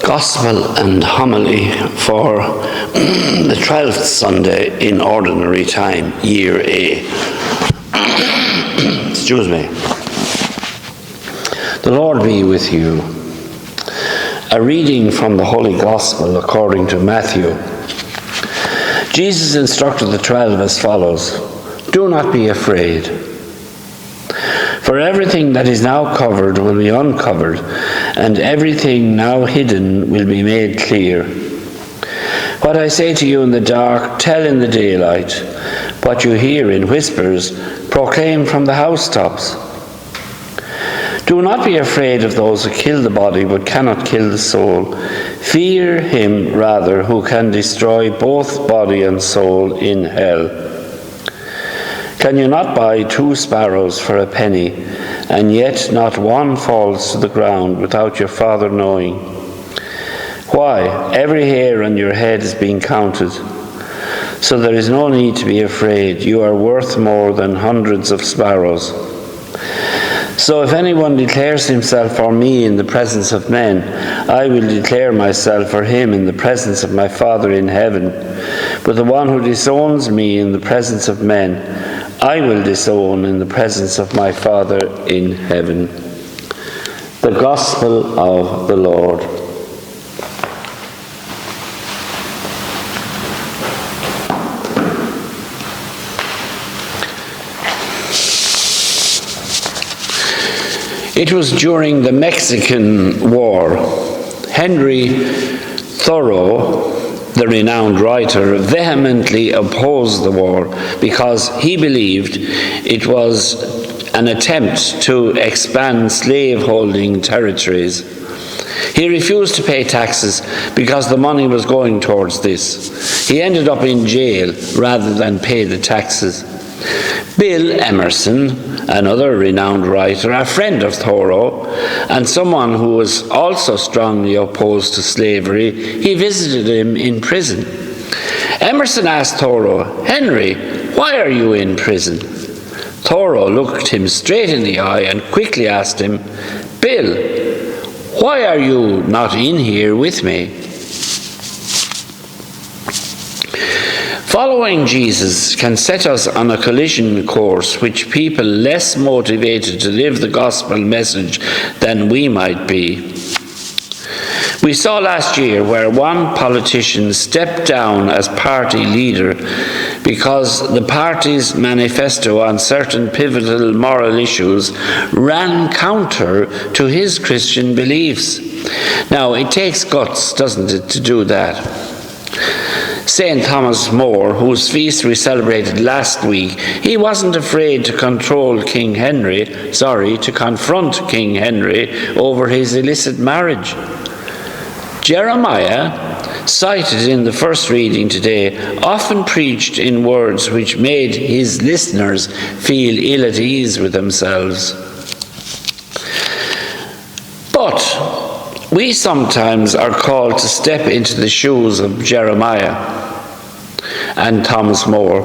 Gospel and homily for the 12th Sunday in Ordinary Time, Year A. Excuse me. The Lord be with you. A reading from the Holy Gospel according to Matthew. Jesus instructed the 12 as follows: "Do not be afraid. For everything that is now covered will be uncovered, and everything now hidden will be made clear. What I say to you in the dark, tell in the daylight. What you hear in whispers, proclaim from the housetops. Do not be afraid of those who kill the body but cannot kill the soul. Fear him rather who can destroy both body and soul in hell. Can you not buy 2 sparrows for a penny, and yet not one falls to the ground without your Father knowing? Why, every hair on your head is being counted. So there is no need to be afraid. You are worth more than hundreds of sparrows. So if anyone declares himself for me in the presence of men, I will declare myself for him in the presence of my Father in heaven. But the one who disowns me in the presence of men, I will disown in the presence of my Father in heaven." The Gospel of the Lord. It was during the Mexican War. Henry Thoreau, the renowned writer, vehemently opposed the war because he believed it was an attempt to expand slave-holding territories. He refused to pay taxes because the money was going towards this. He ended up in jail rather than pay the taxes. Bill Emerson, another renowned writer, a friend of Thoreau, and someone who was also strongly opposed to slavery, he visited him in prison. Emerson asked Thoreau, "Henry, why are you in prison?" Thoreau looked him straight in the eye and quickly asked him, "Bill, why are you not in here with me?" Following Jesus can set us on a collision course which people less motivated to live the gospel message than we might be. We saw last year where one politician stepped down as party leader because the party's manifesto on certain pivotal moral issues ran counter to his Christian beliefs. Now, it takes guts, doesn't it, to do that? St. Thomas More, whose feast we celebrated last week, he wasn't afraid to confront King Henry over his illicit marriage. Jeremiah, cited in the first reading today, often preached in words which made his listeners feel ill at ease with themselves. But we sometimes are called to step into the shoes of Jeremiah and Thomas More.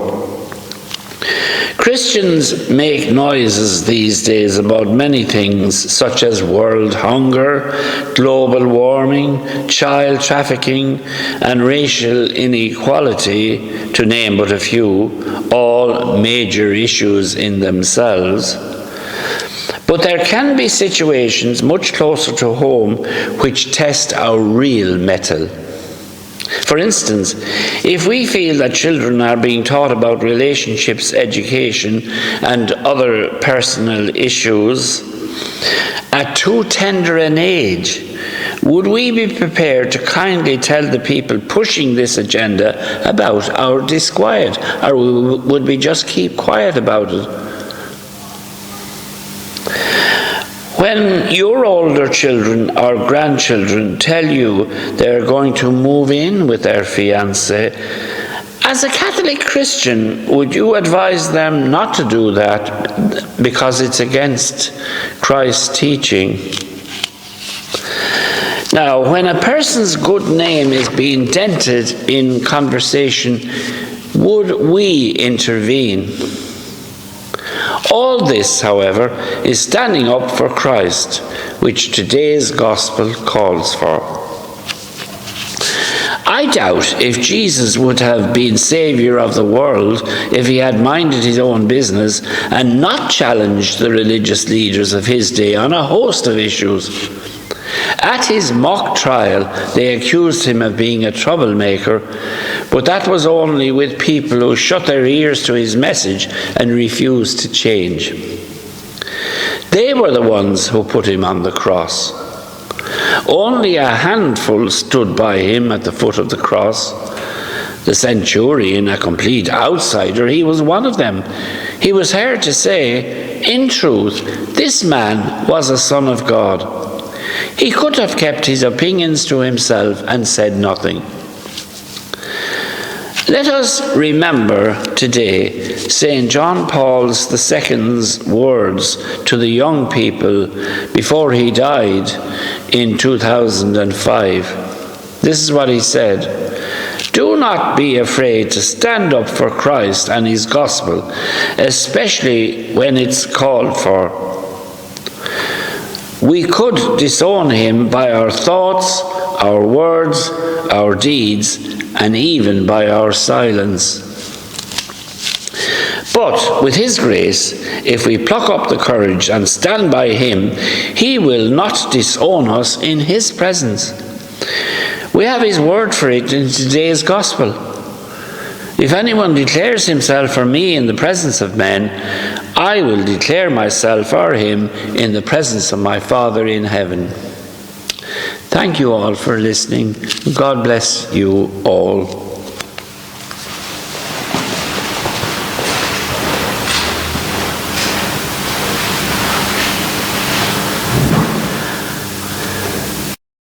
Christians make noises these days about many things, such as world hunger, global warming, child trafficking, and racial inequality, to name but a few, all major issues in themselves. But there can be situations much closer to home which test our real mettle. For instance, if we feel that children are being taught about relationships, education, and other personal issues at too tender an age, would we be prepared to kindly tell the people pushing this agenda about our disquiet, or would we just keep quiet about it? When your older children or grandchildren tell you they're going to move in with their fiancé, as a Catholic Christian, would you advise them not to do that because it's against Christ's teaching? Now, when a person's good name is being dented in conversation, would we intervene? All this, however, is standing up for Christ, which today's gospel calls for. I doubt if Jesus would have been Saviour of the world if he had minded his own business and not challenged the religious leaders of his day on a host of issues. At his mock trial, they accused him of being a troublemaker, but that was only with people who shut their ears to his message and refused to change. They were the ones who put him on the cross. Only a handful stood by him at the foot of the cross. The centurion, a complete outsider, he was one of them. He was heard to say, "In truth, this man was a son of God." He could have kept his opinions to himself and said nothing. Let us remember today St. John Paul II's words to the young people before he died in 2005. This is what he said: "Do not be afraid to stand up for Christ and his gospel, especially when it's called for. We could disown him by our thoughts, our words, our deeds, and even by our silence. But with his grace, if we pluck up the courage and stand by him, he will not disown us in his presence." We have his word for it in today's gospel. "If anyone declares himself for me in the presence of men, I will declare myself for him in the presence of my Father in heaven." Thank you all for listening. God bless you all.